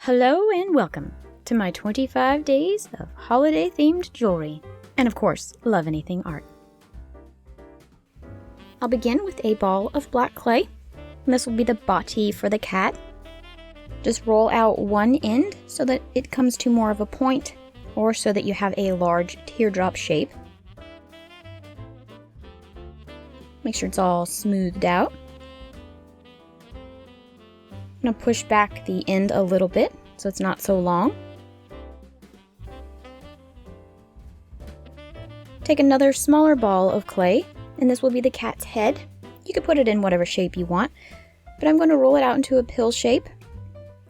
Hello and welcome to my 25 days of holiday-themed jewelry, and of course, love anything art. I'll begin with a ball of black clay, and this will be the Byeee for the cat. Just roll out one end so that it comes to more of a point, or so that you have a large teardrop shape. Make sure it's all smoothed out. I'm going to push back the end a little bit so it's not so long. Take another smaller ball of clay, and this will be the cat's head. You can put it in whatever shape you want, but I'm going to roll it out into a pill shape.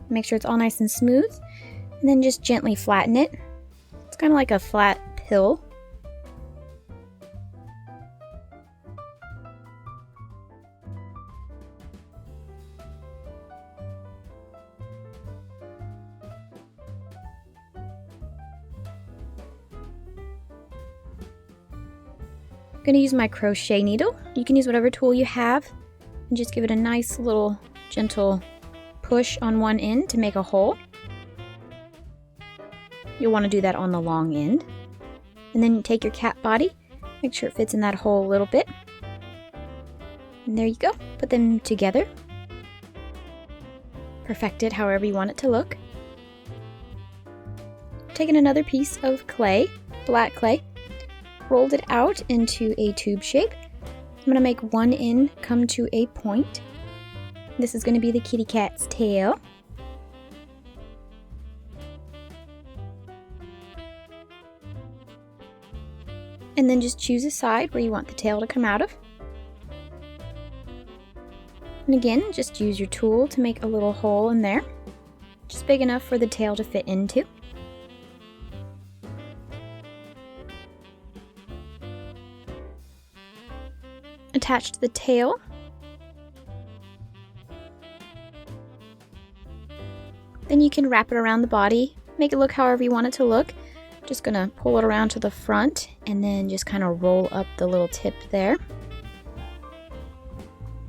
Make sure it's all nice and smooth, and then just gently flatten it. It's kind of like a flat pill. I'm going to use my crochet needle. You can use whatever tool you have and just give it a nice little gentle push on one end to make a hole. You'll want to do that on the long end. And then you take your cat body, make sure it fits in that hole a little bit. And there you go. Put them together. Perfect it however you want it to look. Taking another piece of clay, black clay, rolled it out into a tube shape. I'm going to make one end come to a point. This is going to be the kitty cat's tail. And then just choose a side where you want the tail to come out of. And again, just use your tool to make a little hole in there, just big enough for the tail to fit into. Attach to the tail. Then you can wrap it around the body, make it look however you want it to look. Just gonna pull it around to the front and then just kind of roll up the little tip there.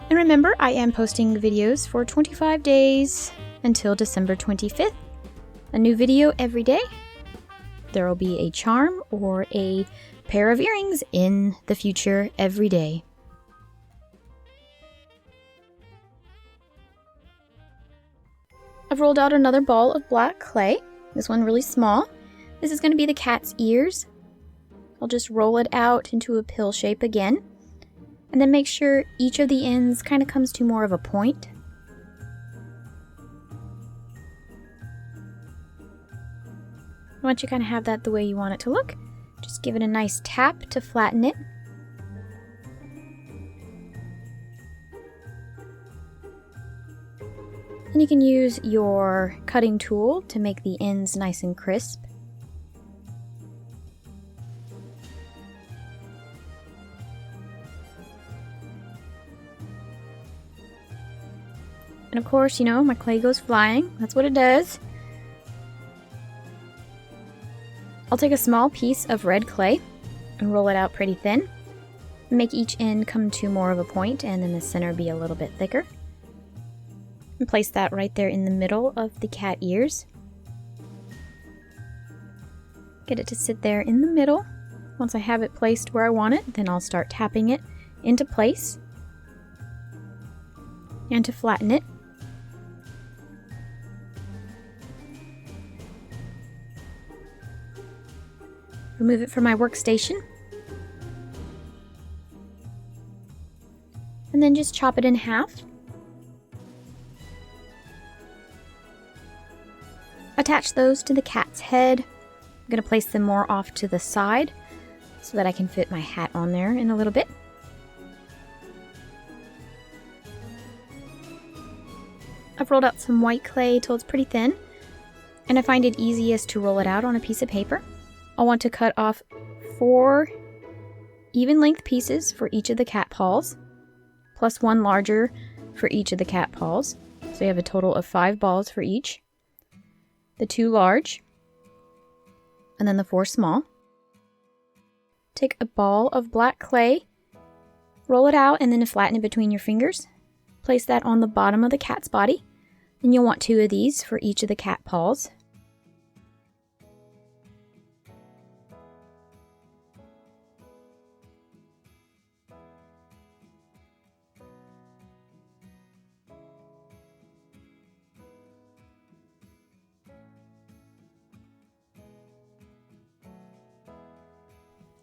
And remember, I am posting videos for 25 days until December 25th. A new video every day. There will be a charm or a pair of earrings in the future every day. I've rolled out another ball of black clay, this one really small. This is going to be the cat's ears. I'll just roll it out into a pill shape again, and then make sure each of the ends kind of comes to more of a point. Once you kind of have that the way you want it to look, just give it a nice tap to flatten it. And you can use your cutting tool to make the ends nice and crisp. And of course, you know, my clay goes flying. That's what it does. I'll take a small piece of red clay and roll it out pretty thin. Make each end come to more of a point, and then the center be a little bit thicker. And place that right there in the middle of the cat ears. Get it to sit there in the middle. Once I have it placed where I want it, then I'll start tapping it into place. And to flatten it, remove it from my workstation. And then just chop it in half. Attach those to the cat's head. I'm going to place them more off to the side so that I can fit my hat on there in a little bit. I've rolled out some white clay till it's pretty thin, and I find it easiest to roll it out on a piece of paper. I'll want to cut off 4 even length pieces for each of the cat paws, plus 1 larger for each of the cat paws. So you have a total of 5 balls for each. The 2 large, and then the 4 small. Take a ball of black clay, roll it out, and then flatten it between your fingers. Place that on the bottom of the cat's body. And you'll want 2 of these for each of the cat paws.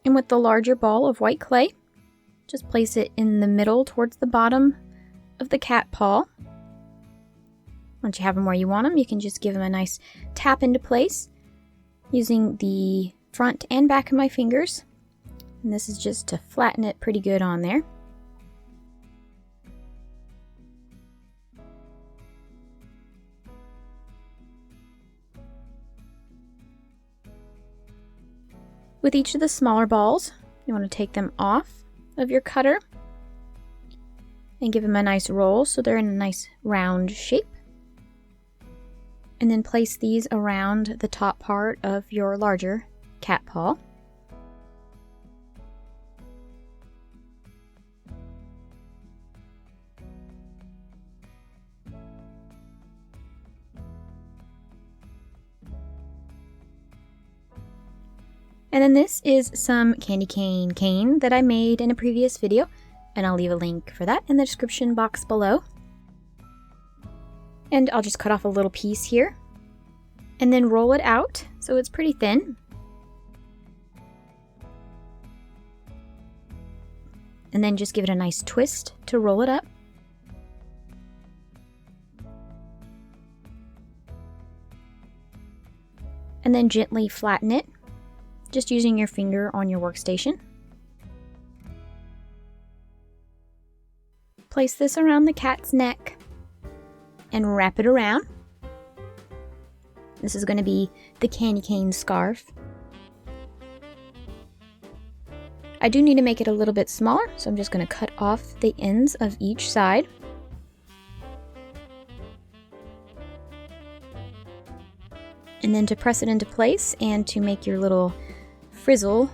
And with the larger ball of white clay, just place it in the middle towards the bottom of the cat paw. Once you have them where you want them, you can just give them a nice tap into place using the front and back of my fingers. And this is just to flatten it pretty good on there. With each of the smaller balls, you want to take them off of your cutter and give them a nice roll so they're in a nice round shape. And then place these around the top part of your larger cat paw. And then this is some candy cane that I made in a previous video, and I'll leave a link for that in the description box below. And I'll just cut off a little piece here, and then roll it out so it's pretty thin. And then just give it a nice twist to roll it up. And then gently flatten it, just using your finger on your workstation. Place this around the cat's neck and wrap it around. This is going to be the candy cane scarf. I do need to make it a little bit smaller, so I'm just going to cut off the ends of each side. And then to press it into place and to make your little frazzle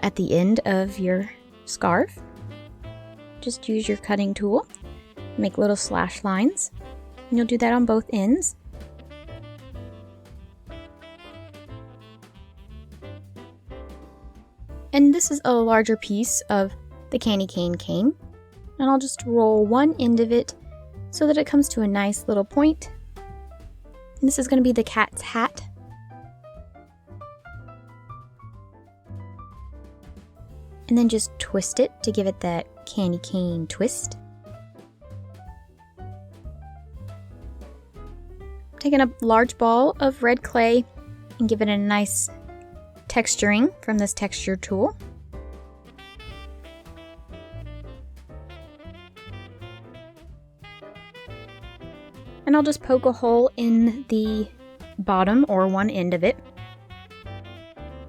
at the end of your scarf, just use your cutting tool, make little slash lines, and you'll do that on both ends. And this is a larger piece of the candy cane, and I'll just roll one end of it so that it comes to a nice little point. And this is going to be the cat's hat. And then just twist it to give it that candy cane twist. Taking a large ball of red clay and give it a nice texturing from this texture tool. And I'll just poke a hole in the bottom or one end of it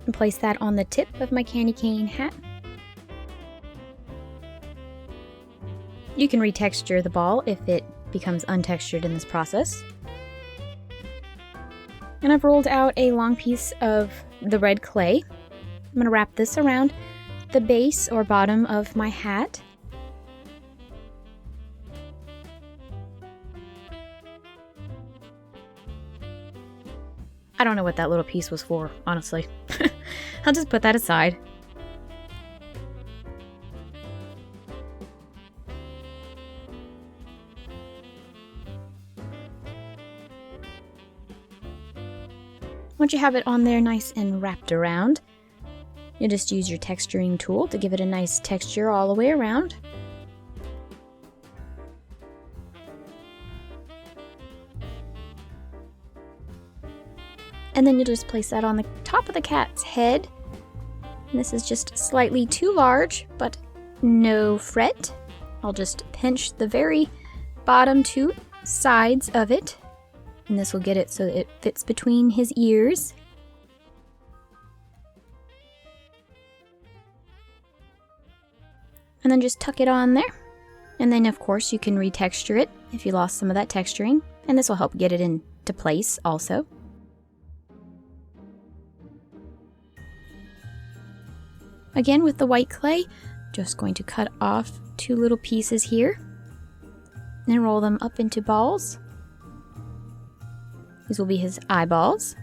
and place that on the tip of my candy cane hat. You can retexture the ball if it becomes untextured in this process. And I've rolled out a long piece of the red clay. I'm going to wrap this around the base or bottom of my hat. I don't know what that little piece was for, honestly. I'll just put that aside. Once you have it on there nice and wrapped around, you'll just use your texturing tool to give it a nice texture all the way around. And then you'll just place that on the top of the cat's head. And this is just slightly too large, but no fret. I'll just pinch the very bottom 2 sides of it. And this will get it so that it fits between his ears. And then just tuck it on there. And then of course you can retexture it if you lost some of that texturing. And this will help get it into place also. Again with the white clay, just going to cut off 2 little pieces here. And roll them up into balls. These will be his eyeballs.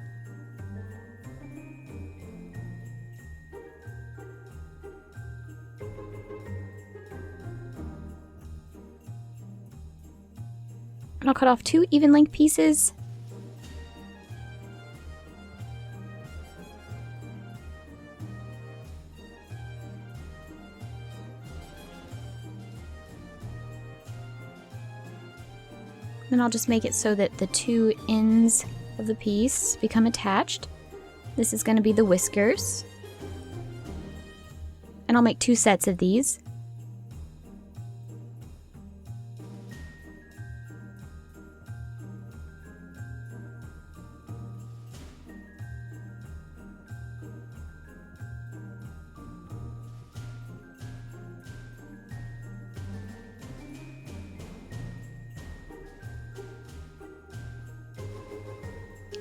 And I'll cut off 2 even length pieces. Then I'll just make it so that the 2 ends of the piece become attached. This is going to be the whiskers. And I'll make 2 sets of these.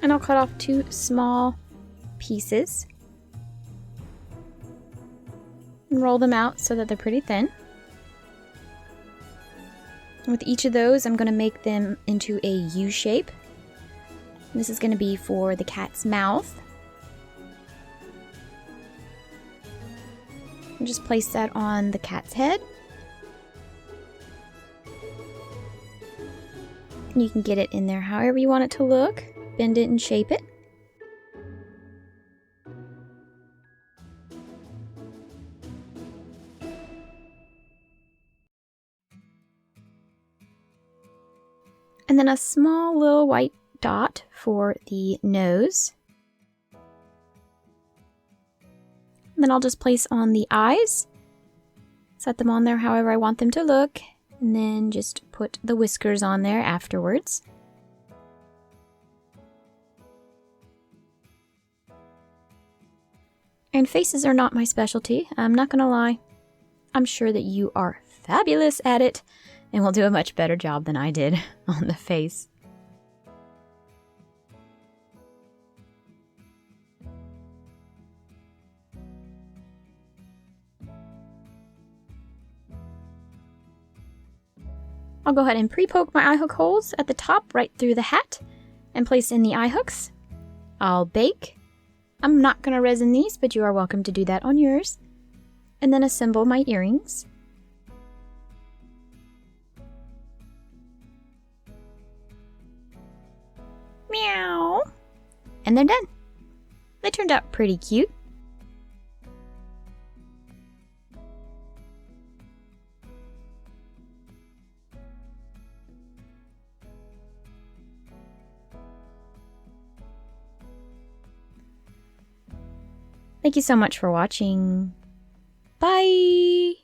And I'll cut off 2 small pieces and roll them out so that they're pretty thin. And with each of those, I'm going to make them into a U shape. This is going to be for the cat's mouth. And just place that on the cat's head. And you can get it in there however you want it to look. Bend it and shape it. And then a small little white dot for the nose. And then I'll just place on the eyes. Set them on there however I want them to look. And then just put the whiskers on there afterwards. And faces are not my specialty, I'm not gonna lie. I'm sure that you are fabulous at it and will do a much better job than I did on the face. I'll go ahead and pre-poke my eye hook holes at the top right through the hat and place in the eye hooks. I'll bake. I'm not going to resin these, but you are welcome to do that on yours. And then assemble my earrings. Meow. And they're done. They turned out pretty cute. Thank you so much for watching. Bye!